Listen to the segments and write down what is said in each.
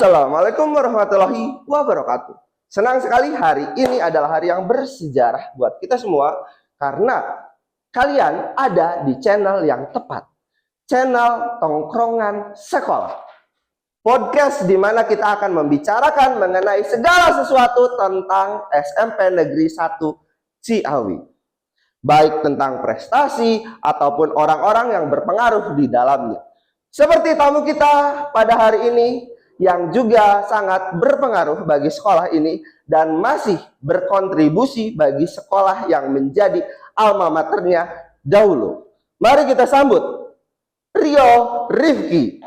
Assalamualaikum warahmatullahi wabarakatuh. Senang sekali hari ini adalah hari yang bersejarah buat kita semua karena kalian ada di channel yang tepat. Channel Tongkrongan Sekolah. Podcast di mana kita akan membicarakan mengenai segala sesuatu tentang SMP Negeri 1 Ciawi. Baik tentang prestasi ataupun orang-orang yang berpengaruh di dalamnya. Seperti tamu kita pada hari ini yang juga sangat berpengaruh bagi sekolah ini dan masih berkontribusi bagi sekolah yang menjadi alma maternya dahulu. Mari kita sambut Rio Rifki.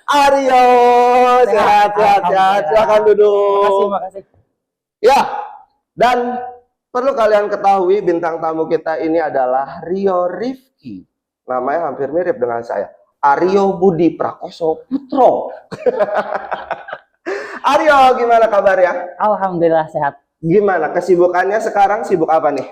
Aryo, sehat. Silakan duduk. Makasih. Ya, dan perlu kalian ketahui bintang tamu kita ini adalah Rio Rifki. Namanya hampir mirip dengan saya. Aryo Budi Prakoso Putro. Aryo, gimana kabarnya? Alhamdulillah sehat. Gimana kesibukannya sekarang? Sibuk apa nih?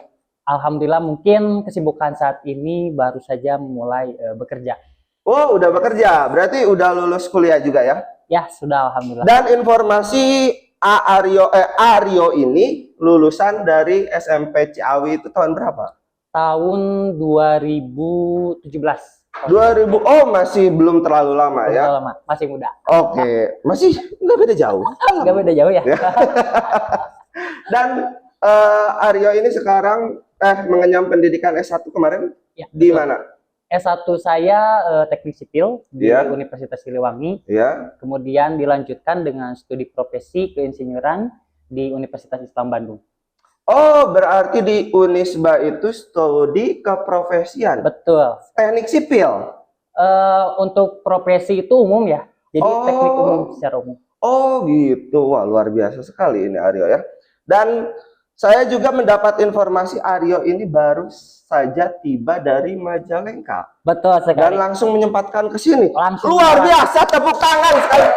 Alhamdulillah mungkin kesibukan saat ini baru saja mulai bekerja. Oh, udah bekerja. Berarti udah lulus kuliah juga ya? Ya, sudah alhamdulillah. Dan informasi Aryo ini lulusan dari SMP Ciawi itu tahun berapa? Tahun 2017. 2000. Oh, masih belum terlalu lama ya? Belum lama, masih muda. Oke, masih nggak beda jauh. Nggak beda jauh ya. Dan Aryo ini sekarang mengenyam pendidikan S1 kemarin Ya, di betul. mana? S1 saya teknik sipil di Ya. Universitas Siliwangi. Ya. Kemudian dilanjutkan dengan studi profesi keinsinyuran di Universitas Islam Bandung. Oh, berarti di Unisba itu studi keprofesian. Betul. Teknik sipil. Untuk profesi itu umum ya. Jadi teknik umum secara umum. Oh gitu, wah luar biasa sekali ini Aryo ya. Dan saya juga mendapat informasi Aryo ini baru saja tiba dari Majalengka. Betul sekali. Dan langsung menyempatkan ke sini. Langsung Luar biasa, tepuk tangan sekali.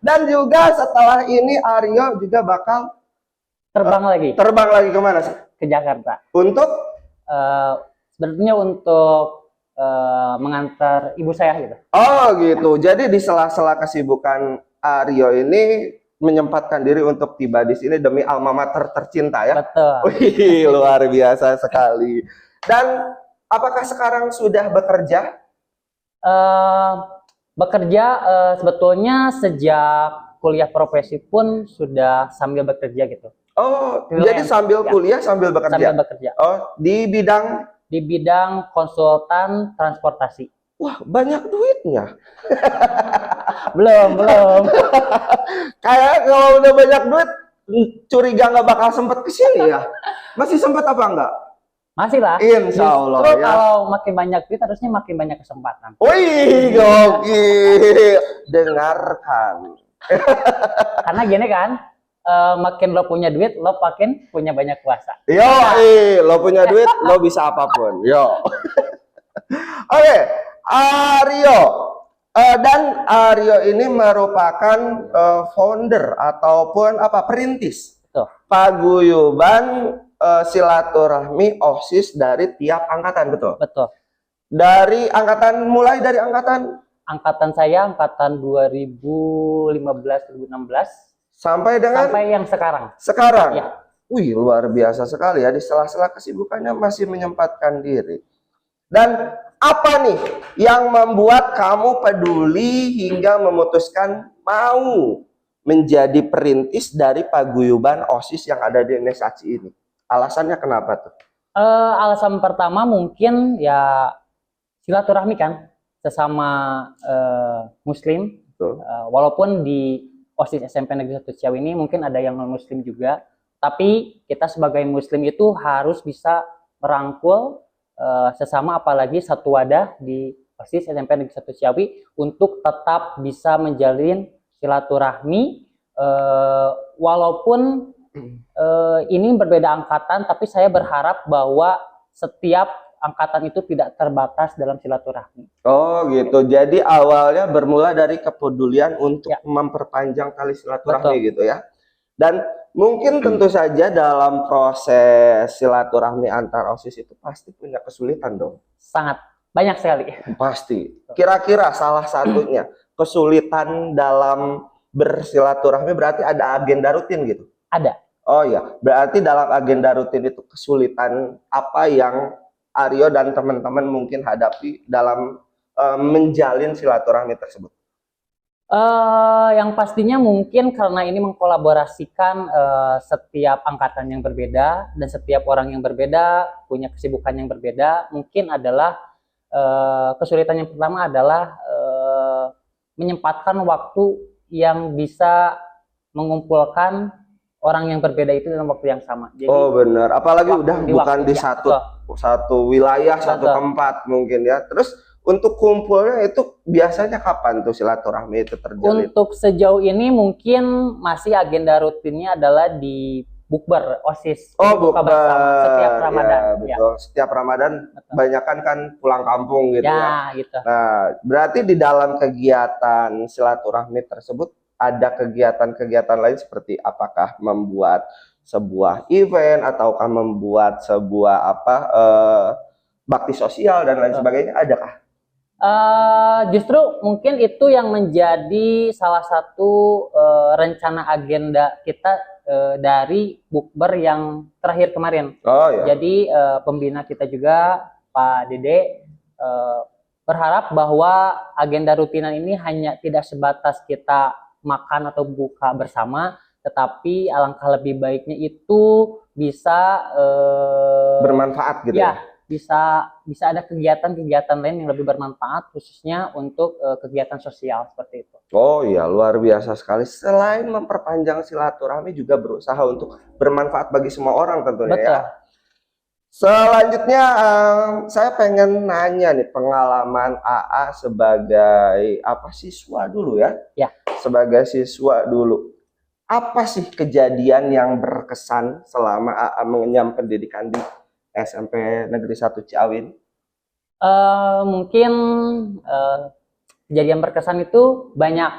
Dan juga setelah ini Aryo juga bakal terbang lagi kemana sih? ke Jakarta. Untuk sebenarnya untuk mengantar ibu saya gitu. Oh gitu. Jadi di sela-sela kesibukan Aryo ini menyempatkan diri untuk tiba di sini demi alma mater tercinta ya. Betul. Wih, luar biasa sekali. Dan apakah sekarang sudah bekerja? Bekerja sebetulnya sejak kuliah profesi pun sudah sambil bekerja gitu. Oh, Freelance, jadi sambil ya. kuliah sambil bekerja. Sambil bekerja. Oh, di bidang konsultan transportasi. Wah, banyak duitnya. Belum. Kayak kalau udah banyak duit, curiga nggak bakal sempet kesini ya. Masih sempet apa enggak? Masih lah. Insya Allah Justru ya. kalau makin banyak duit harusnya makin banyak kesempatan. Wih, gokil. Dengarkan. Karena gini kan, makin lo punya duit, lo makin punya banyak kuasa. Yo, lo punya duit, lo bisa apapun. Yo. Oke, Aryo. Dan Aryo ini merupakan founder ataupun perintis Tuh. paguyuban silaturahmi OSIS dari tiap angkatan, betul? Betul. Mulai dari angkatan Angkatan saya angkatan 2015-2016 sampai yang sekarang. sekarang. Ya. Wih, luar biasa sekali ya, di sela-sela kesibukannya masih menyempatkan diri. Dan apa nih yang membuat kamu peduli hingga memutuskan mau menjadi perintis dari paguyuban OSIS yang ada di Nesaci ini? Alasannya kenapa tuh? Alasan pertama mungkin ya silaturahmi kan sesama Muslim. Tuh. Walaupun di OSIS SMP Negeri 1 Ciawi ini mungkin ada yang non Muslim juga, tapi kita sebagai Muslim itu harus bisa merangkul sesama, apalagi satu wadah di OSIS SMP Negeri 1 Ciawi untuk tetap bisa menjalin silaturahmi walaupun ini berbeda angkatan, tapi saya berharap bahwa setiap angkatan itu tidak terbatas dalam silaturahmi. Oh gitu. Jadi awalnya bermula dari kepedulian untuk memperpanjang tali silaturahmi gitu ya. Dan Mungkin tentu saja dalam proses silaturahmi antar OSIS itu pasti punya kesulitan dong. Sangat banyak sekali. Pasti. Kira-kira salah satunya kesulitan dalam bersilaturahmi berarti ada agenda rutin gitu. Ada. Oh ya, berarti dalam agenda rutin itu kesulitan apa yang Aryo dan teman-teman mungkin hadapi dalam menjalin silaturahmi tersebut? Yang pastinya mungkin karena ini mengkolaborasikan setiap angkatan yang berbeda dan setiap orang yang berbeda punya kesibukan yang berbeda. Mungkin adalah kesulitan yang pertama adalah menyempatkan waktu yang bisa mengumpulkan orang yang berbeda itu dalam waktu yang sama. Jadi, oh benar, apalagi udah bukan di ya, satu wilayah, satu tempat mungkin ya. Terus untuk kumpulnya itu biasanya kapan tuh silaturahmi itu terjalin? Untuk sejauh ini mungkin masih agenda rutinnya adalah di bukber OSIS. Oh, bukber setiap Ramadan. Ya, betul. Ya. Setiap Ramadan kebanyakan kan pulang kampung gitu ya. Gitu. Nah, berarti di dalam kegiatan silaturahmi tersebut ada kegiatan-kegiatan lain seperti apakah membuat sebuah event ataukah membuat sebuah bakti sosial dan lain sebagainya, adakah? Justru mungkin itu yang menjadi salah satu rencana agenda kita dari bukber yang terakhir kemarin. Oh, iya. Jadi pembina kita juga Pak Dede berharap bahwa agenda rutinan ini hanya tidak sebatas kita makan atau buka bersama, tetapi alangkah lebih baiknya itu bisa bermanfaat gitu ya. Bisa ada kegiatan-kegiatan lain yang lebih bermanfaat khususnya untuk kegiatan sosial seperti itu. Oh iya, luar biasa sekali. Selain memperpanjang silaturahmi juga berusaha untuk bermanfaat bagi semua orang tentunya. Betul. Ya. Selanjutnya saya pengen nanya nih pengalaman AA sebagai siswa dulu ya. Ya. Sebagai siswa dulu. Apa sih kejadian yang berkesan selama AA mengenyam pendidikan di SMP Negeri 1 Ciawin? Mungkin kejadian berkesan itu banyak,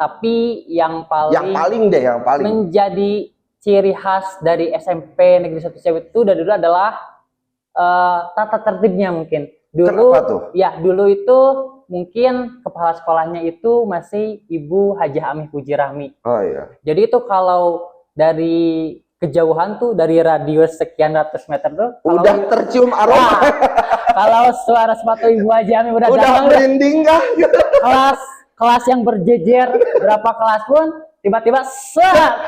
tapi yang paling menjadi ciri khas dari SMP Negeri 1 Ciawin itu dari dulu adalah tata tertibnya mungkin. Dulu, kenapa tuh? Ya, dulu itu mungkin kepala sekolahnya itu masih Ibu Hajah Amih Puji Rahmi. Oh iya. Jadi itu kalau dari kejauhan tuh dari radius sekian ratus meter tuh udah tercium aroma. Kalau suara sepatu Ibu Hajah Amih udah merinding kah? Kelas yang berjejer berapa kelas pun tiba-tiba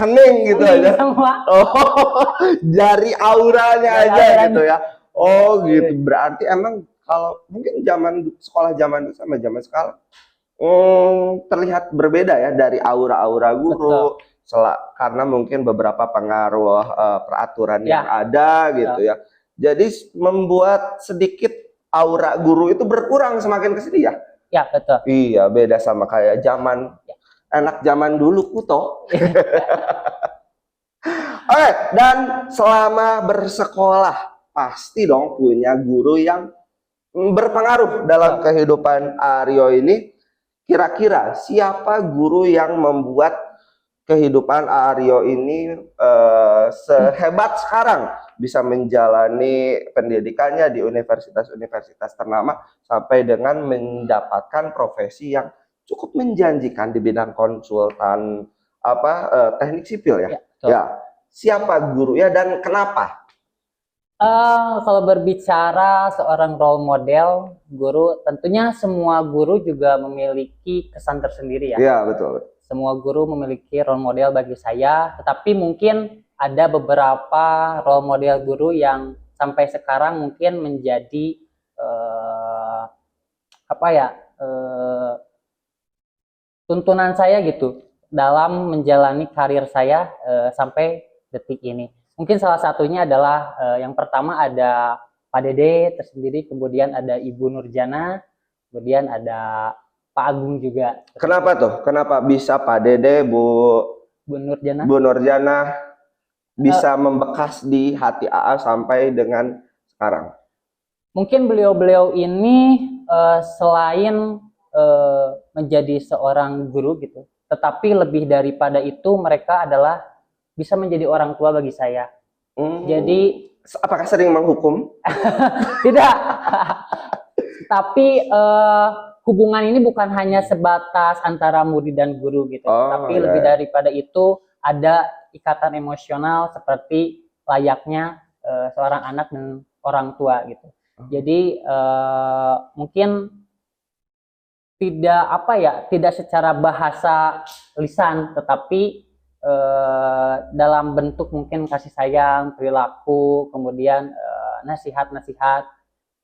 hening gitu aja. Semua. Oh, dari auranya aja gitu ya. Oh gitu. Berarti emang kalau mungkin sekolah zaman dulu sama zaman sekarang terlihat berbeda ya dari aura-aura guru. Karena mungkin beberapa pengaruh peraturan yang ada gitu ya. Jadi membuat sedikit aura guru itu berkurang semakin kesini ya. Ya, betul. Iya, beda sama kayak anak zaman dulu kuto. Oke, dan selama bersekolah pasti dong punya guru yang berpengaruh dalam kehidupan Aryo ini. Kira-kira siapa guru yang membuat kehidupan Aryo ini sehebat sekarang, bisa menjalani pendidikannya di universitas-universitas ternama sampai dengan mendapatkan profesi yang cukup menjanjikan di bidang konsultan teknik sipil ya. Ya, siapa guru ya dan kenapa? Kalau berbicara seorang role model guru, tentunya semua guru juga memiliki kesan tersendiri ya. Iya, betul. Semua guru memiliki role model bagi saya, tetapi mungkin ada beberapa role model guru yang sampai sekarang mungkin menjadi tuntunan saya gitu dalam menjalani karir saya sampai detik ini. Mungkin salah satunya adalah yang pertama ada Pak Dede tersendiri, kemudian ada Ibu Nurjana, kemudian ada Pak Agung juga. Kenapa tuh? Kenapa bisa Pak Dede, Bu Nurjana bisa membekas di hati AA sampai dengan sekarang? Mungkin beliau-beliau ini selain menjadi seorang guru gitu, tetapi lebih daripada itu mereka adalah bisa menjadi orang tua bagi saya. Hmm. Jadi Apakah sering menghukum? tidak, tapi hubungan ini bukan hanya sebatas antara murid dan guru gitu, tapi lebih daripada itu ada ikatan emosional seperti layaknya seorang anak dan orang tua gitu. Jadi mungkin tidak secara bahasa lisan, tetapi dalam bentuk mungkin kasih sayang, perilaku, kemudian nasihat-nasihat.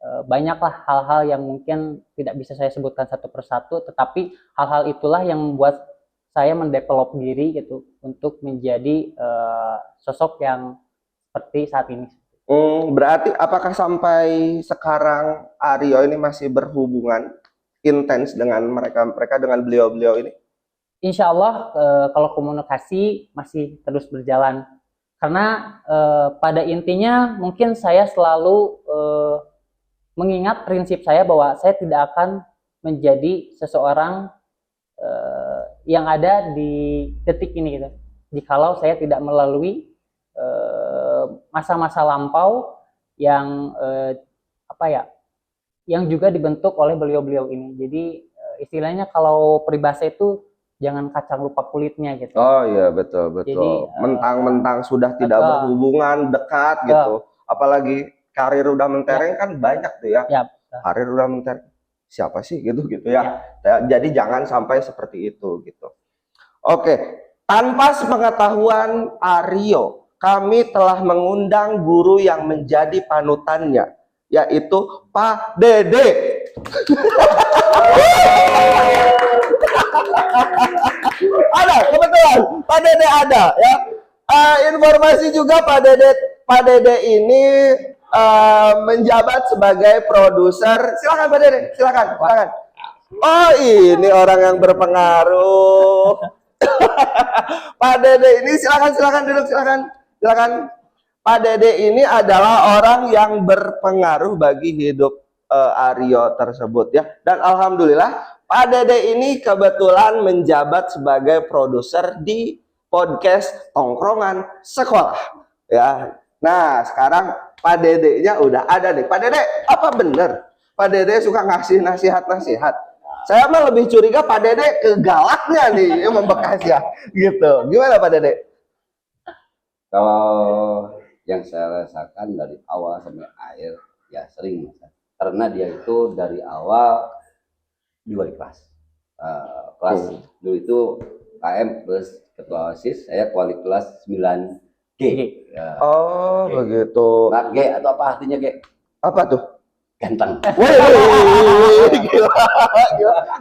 Banyaklah hal-hal yang mungkin tidak bisa saya sebutkan satu persatu, tetapi hal-hal itulah yang membuat saya mendevelop diri gitu untuk menjadi sosok yang seperti saat ini. Berarti apakah sampai sekarang Aryo ini masih berhubungan intens dengan mereka dengan beliau-beliau ini? Insya Allah kalau komunikasi masih terus berjalan, karena pada intinya mungkin saya selalu mengingat prinsip saya bahwa saya tidak akan menjadi seseorang yang ada di detik ini gitu, jikalau saya tidak melalui masa-masa lampau yang yang juga dibentuk oleh beliau-beliau ini. Jadi istilahnya kalau peribahasa itu jangan kacang lupa kulitnya gitu. Oh iya, betul. Jadi, mentang-mentang sudah tidak berhubungan dekat gitu, apalagi karir udah mentereng kan banyak tuh ya. Karir udah mentereng, siapa sih gitu ya. Jadi jangan sampai seperti itu gitu. Oke, tanpa sepengetahuan Aryo, kami telah mengundang guru yang menjadi panutannya, yaitu Pak Dede. Ada, kebetulan Pak Dede ada ya. Informasi juga Pak Dede ini menjabat sebagai produser. Silakan Pak Dede, silakan. Oh, ini orang yang berpengaruh. Pak Dede ini silakan duduk, silakan. Pak Dede ini adalah orang yang berpengaruh bagi hidup Aryo tersebut ya. Dan alhamdulillah Pak Dede ini kebetulan menjabat sebagai produser di podcast Tongkrongan Sekolah ya. Nah, sekarang Pak Dede-nya udah ada nih. Pak Dede, apa bener Pak Dede suka ngasih nasihat-nasihat? Saya mah lebih curiga Pak Dede ke galaknya nih, yang membekas ya, gitu. Gimana Pak Dede? Kalau yang saya rasakan dari awal sampai akhir, ya sering, karena dia itu dari awal di wali kelas. Kelas dulu itu KM plus ketua OSIS, saya wali kelas 9G. Ya. Oh, begitu. Nah, G atau apa artinya G? Apa tuh? Ganteng. Gila.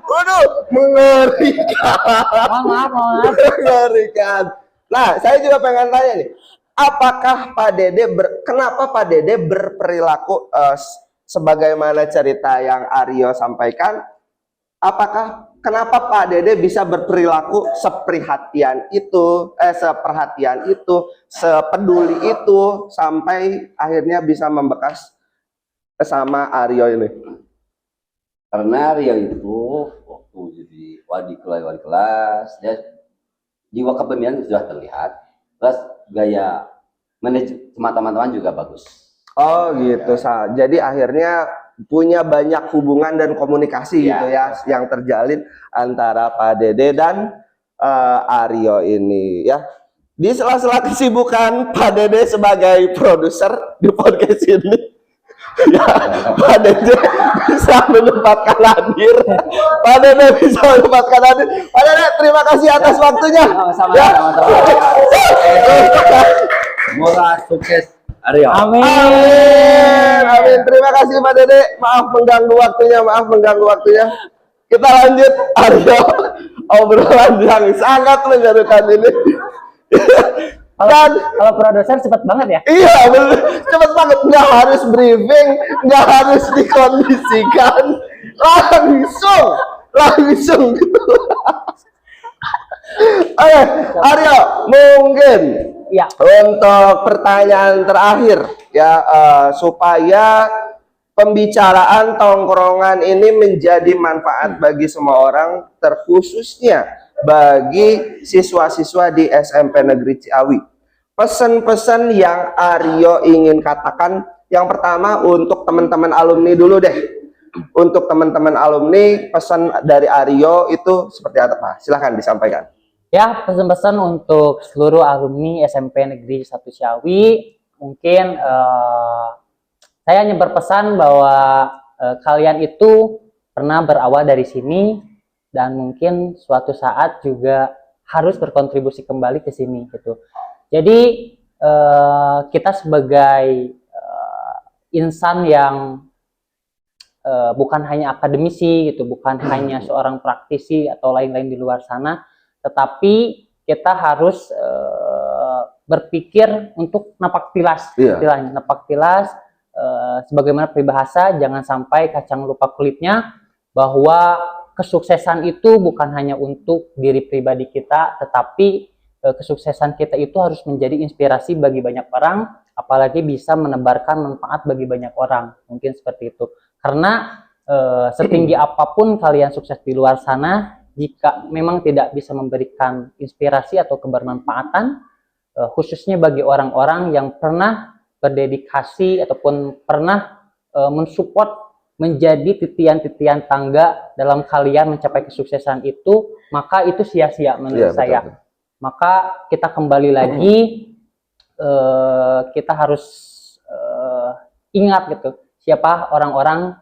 Waduh, mengerikan. Maaf. Mengerikan. Nah, saya juga pengen tanya nih, apakah Pak Dede kenapa Pak Dede berperilaku sebagaimana cerita yang Aryo sampaikan? Kenapa Pak Dede bisa berperilaku seperhatian itu, sepeduli itu sampai akhirnya bisa membekas sama Aryo ini? Karena Aryo itu waktu jadi wali kelas, dia jiwa kepemimpinan sudah terlihat, plus gaya manajemen teman-teman juga bagus. Oh gitu, jadi akhirnya punya banyak hubungan dan komunikasi gitu ya yang terjalin antara Pak Dede dan Aryo ini ya. Di sela-sela kesibukan Pak Dede sebagai produser di podcast ini, ya, Pak Dede bisa menempatkan hadir. Pak Dede bisa menempatkan hadir. Pak Dede, terima kasih atas waktunya. Sama-sama. Semoga sukses Aryo. Amin. Terima kasih Pak Dede. Maaf mengganggu waktunya. Kita lanjut Aryo, obrolan yang sangat menyerukan ini. Kalau produser cepet banget ya? Iya, cepet banget. Nggak harus briefing, nggak harus dikondisikan, langsung gitu. Oke, Aryo, mungkin ya untuk pertanyaan terakhir ya, supaya pembicaraan tongkrongan ini menjadi manfaat bagi semua orang, terkhususnya bagi siswa-siswa di SMP Negeri Ciawi. pesan-pesan yang Aryo ingin katakan. Yang pertama untuk teman-teman alumni dulu deh. Untuk teman-teman alumni, pesan dari Aryo itu seperti apa? Silahkan disampaikan. Ya, pesan-pesan untuk seluruh alumni SMP Negeri 1 Ciawi, mungkin saya hanya berpesan bahwa kalian itu pernah berawal dari sini dan mungkin suatu saat juga harus berkontribusi kembali ke sini gitu. Jadi kita sebagai insan yang bukan hanya akademisi gitu, bukan hanya seorang praktisi atau lain-lain di luar sana, tetapi kita harus berpikir untuk napak tilas, istilahnya napak tilas, sebagaimana peribahasa, jangan sampai kacang lupa kulitnya, bahwa kesuksesan itu bukan hanya untuk diri pribadi kita, tetapi kesuksesan kita itu harus menjadi inspirasi bagi banyak orang, apalagi bisa menebarkan manfaat bagi banyak orang, mungkin seperti itu. Karena setinggi apapun kalian sukses di luar sana, jika memang tidak bisa memberikan inspirasi atau kebermanfaatan, khususnya bagi orang-orang yang pernah berdedikasi ataupun pernah mensupport menjadi titian-titian tangga dalam kalian mencapai kesuksesan itu, maka itu sia-sia menurut saya. Betul. Maka kita kembali lagi, kita harus ingat gitu, siapa orang-orang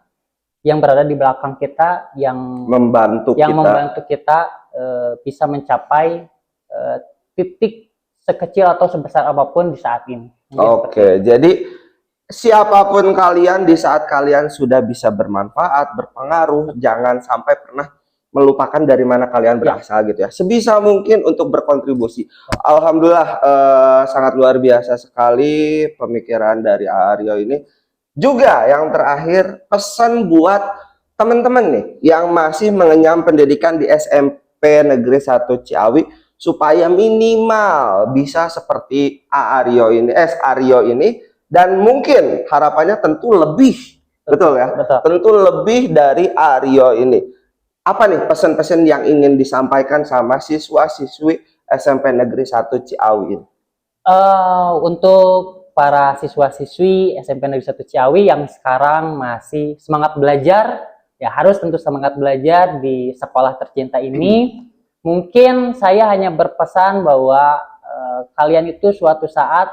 yang berada di belakang kita yang membantu kita bisa mencapai titik sekecil atau sebesar apapun di saat ini. Oke, jadi siapapun kalian di saat kalian sudah bisa bermanfaat, berpengaruh, jangan sampai pernah melupakan dari mana kalian berasal gitu ya. Sebisa mungkin untuk berkontribusi. Alhamdulillah sangat luar biasa sekali pemikiran dari Aryo ini. Juga yang terakhir, pesan buat teman-teman nih yang masih mengenyam pendidikan di SMP Negeri 1 Ciawi supaya minimal bisa seperti Aryo ini, dan mungkin harapannya tentu lebih, betul ya? Betul. Tentu lebih dari Aryo ini. Apa nih pesan-pesan yang ingin disampaikan sama siswa-siswi SMP Negeri 1 Ciawi ini? Untuk para siswa-siswi SMP Negeri 1 Ciawi yang sekarang masih semangat belajar, ya harus tentu semangat belajar di sekolah tercinta ini. Mungkin saya hanya berpesan bahwa kalian itu suatu saat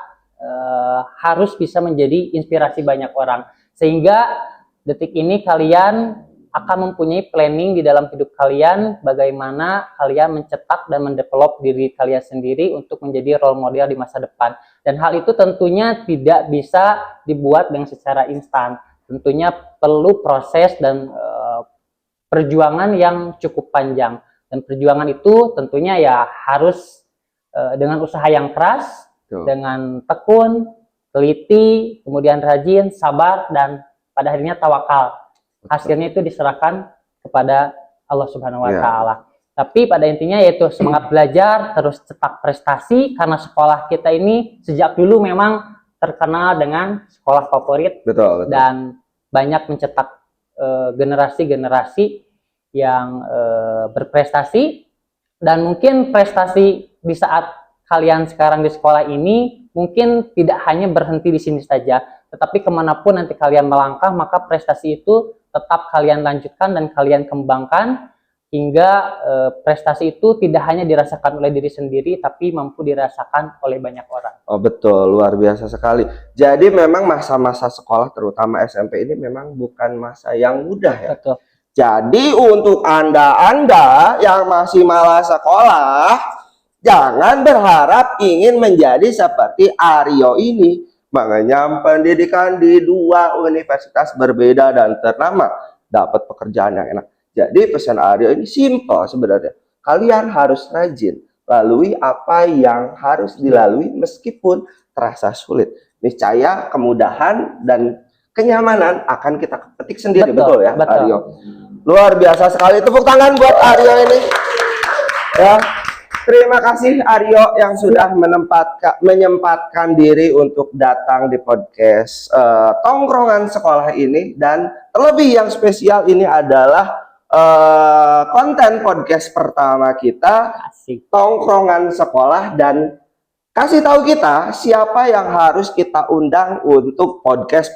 harus bisa menjadi inspirasi banyak orang, sehingga detik ini kalian akan mempunyai planning di dalam hidup kalian, bagaimana kalian mencetak dan mendevelop diri kalian sendiri untuk menjadi role model di masa depan. Dan hal itu tentunya tidak bisa dibuat dengan secara instan. Tentunya perlu proses dan perjuangan yang cukup panjang. Dan perjuangan itu tentunya ya harus dengan usaha yang keras, dengan tekun, teliti, kemudian rajin, sabar, dan pada akhirnya tawakal. Hasilnya itu diserahkan kepada Allah Subhanahu wa Ta'ala. Tapi pada intinya yaitu semangat belajar, terus cetak prestasi, karena sekolah kita ini sejak dulu memang terkenal dengan sekolah favorit. Betul. Dan banyak mencetak generasi-generasi yang berprestasi, dan mungkin prestasi di saat kalian sekarang di sekolah ini mungkin tidak hanya berhenti di sini saja, tetapi kemanapun nanti kalian melangkah, maka prestasi itu tetap kalian lanjutkan dan kalian kembangkan hingga prestasi itu tidak hanya dirasakan oleh diri sendiri, tapi mampu dirasakan oleh banyak orang. Oh betul, luar biasa sekali. Jadi memang masa-masa sekolah terutama SMP ini memang bukan masa yang mudah ya. Betul. Jadi untuk Anda yang masih malas sekolah, jangan berharap ingin menjadi seperti Aryo ini, mengenyam pendidikan di 2 universitas berbeda dan ternama, dapat pekerjaan yang enak. Jadi pesan Aryo ini simpel sebenarnya. Kalian harus rajin, lalui apa yang harus dilalui meskipun terasa sulit. Niscaya kemudahan dan kenyamanan akan kita petik sendiri. Betul ya, betul. Aryo. Luar biasa sekali, tepuk tangan buat Aryo ini. Ya. Terima kasih Aryo yang sudah menyempatkan diri untuk datang di podcast Tongkrongan Sekolah ini, dan terlebih yang spesial ini adalah konten podcast pertama kita, Tongkrongan Sekolah, dan kasih tahu kita siapa yang harus kita undang untuk podcast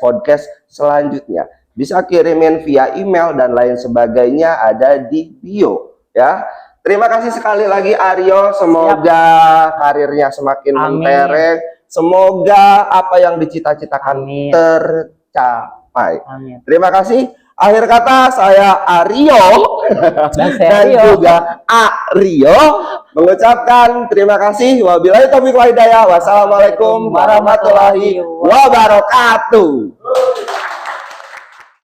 selanjutnya. Bisa kirimin via email dan lain sebagainya, ada di bio ya. Terima kasih sekali lagi Aryo, semoga karirnya semakin mentereng, semoga apa yang dicita-citakan tercapai. Amin. Terima kasih. Akhir kata saya Aryo dan juga Aryo mengucapkan terima kasih. Wabillahi taufiq wal hidayah. Wassalamualaikum warahmatullahi wabarakatuh.